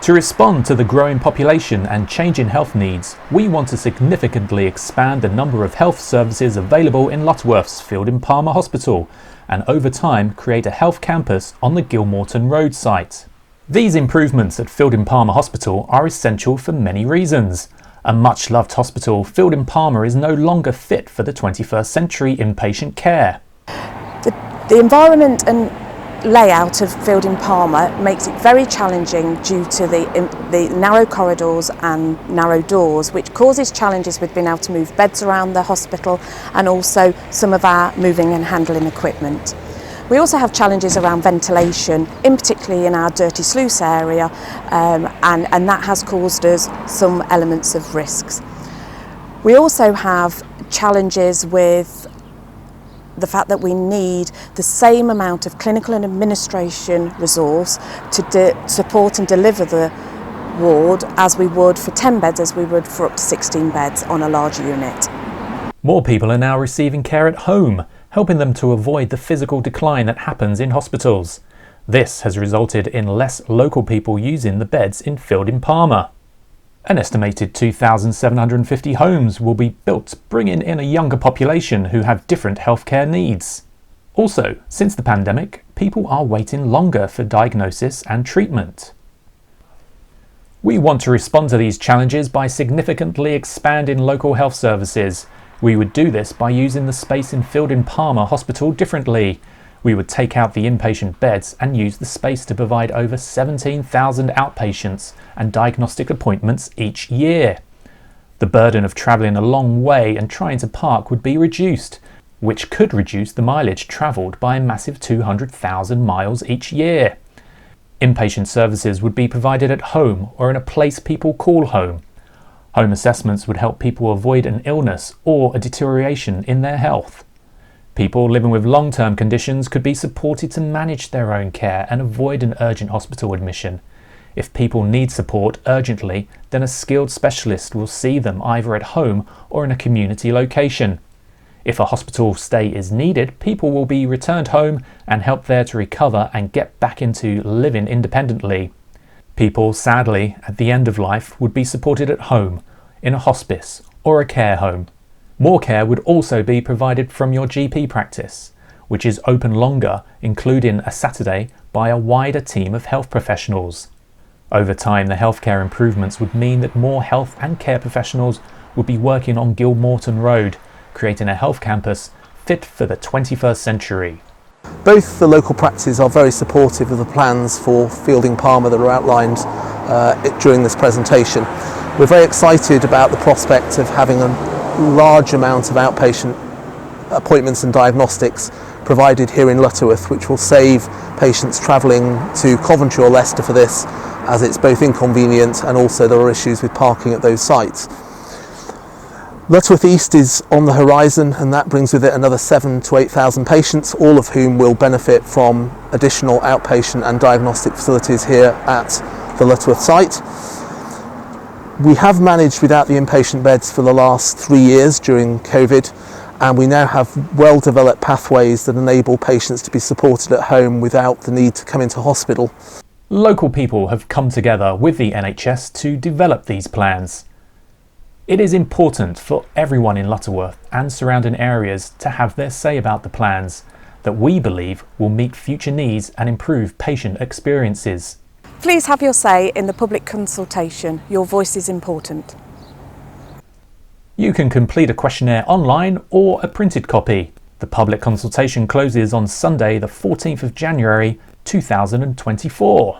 To respond to the growing population and changing health needs, we want to significantly expand the number of health services available in Lutterworth's Fielding Palmer Hospital and over time create a health campus on the Gilmorton Road site. These improvements at Fielding Palmer Hospital are essential for many reasons. A much loved hospital, Fielding Palmer is no longer fit for the 21st century inpatient care. The environment and layout of Fielding Palmer makes it very challenging due to the narrow corridors and narrow doors, which causes challenges with being able to move beds around the hospital and also some of our moving and handling equipment. We also have challenges around ventilation, in particularly in our dirty sluice area, and that has caused us some elements of risks. We also have challenges with the fact that we need the same amount of clinical and administration resource to support and deliver the ward as we would for 10 beds as we would for up to 16 beds on a large unit. More people are now receiving care at home, helping them to avoid the physical decline that happens in hospitals. This has resulted in less local people using the beds in Fielding Palmer. An estimated 2,750 homes will be built, bringing in a younger population who have different healthcare needs. Also, since the pandemic, people are waiting longer for diagnosis and treatment. We want to respond to these challenges by significantly expanding local health services. We would do this by using the space in Fielding Palmer Hospital differently. We would take out the inpatient beds and use the space to provide over 17,000 outpatients and diagnostic appointments each year. The burden of travelling a long way and trying to park would be reduced, which could reduce the mileage travelled by a massive 200,000 miles each year. Inpatient services would be provided at home or in a place people call home. Home assessments would help people avoid an illness or a deterioration in their health. People living with long-term conditions could be supported to manage their own care and avoid an urgent hospital admission. If people need support urgently, then a skilled specialist will see them either at home or in a community location. If a hospital stay is needed, people will be returned home and helped there to recover and get back into living independently. People, sadly, at the end of life would be supported at home, in a hospice or a care home. More care would also be provided from your GP practice, which is open longer, including a Saturday, by a wider team of health professionals. Over time, the healthcare improvements would mean that more health and care professionals would be working on Gilmorton Road, creating a health campus fit for the 21st century. Both the local practices are very supportive of the plans for Fielding Palmer that are outlined during this presentation. We're very excited about the prospect of having a large amount of outpatient appointments and diagnostics provided here in Lutterworth, which will save patients travelling to Coventry or Leicester for this, as it's both inconvenient and also there are issues with parking at those sites. Lutterworth East is on the horizon, and that brings with it another 7,000 to 8,000 patients, all of whom will benefit from additional outpatient and diagnostic facilities here at the Lutterworth site. We have managed without the inpatient beds for the last 3 years during COVID, and we now have well-developed pathways that enable patients to be supported at home without the need to come into hospital. Local people have come together with the NHS to develop these plans. It is important for everyone in Lutterworth and surrounding areas to have their say about the plans that we believe will meet future needs and improve patient experiences. Please have your say in the public consultation. Your voice is important. You can complete a questionnaire online or a printed copy. The public consultation closes on Sunday the 14th of January 2024.